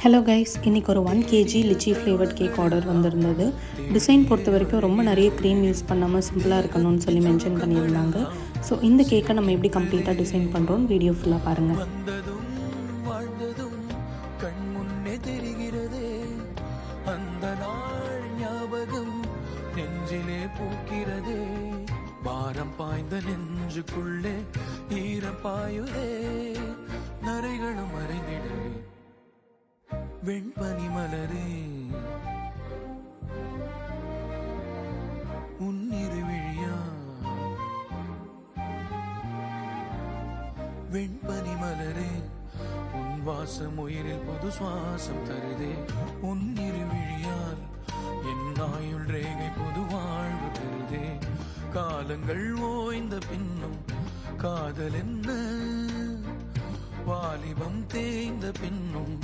Hello guys, இன்றைக்கி ஒரு 1 kg litchi flavoured cake order வந்திருந்தது. டிசைன் பொறுத்த வரைக்கும் ரொம்ப நிறைய க்ரீம் யூஸ் பண்ணாமல் சிம்பிளாக இருக்கணும்னு சொல்லி மென்ஷன் பண்ணியிருந்தாங்க. ஸோ இந்த கேக்கை நம்ம எப்படி கம்ப்ளீட்டாக டிசைன் பண்ணுறோன்னு வீடியோ ஃபுல்லாக பாருங்கள். நெஞ்சிலே பூக்கிறதே பாரம் பாய்ந்த நெஞ்சுக்குள்ளே ஈரப்பாயுதே நரைகளும் மறைந்திடவே வெண்பனி மலரே உன்னிரு விழியா வெண்பனி மலரே உன் வாசம் உயிரில் புது சுவாசம் தருதே உன்னிரு விழியால் என் ஆயுள் ரேகை புது வாழ்வு பெறுதே காலங்கள் ஓய்ந்த பின்னும் காதல் என்ன வாலிபம் தேய்ந்த பின்னும்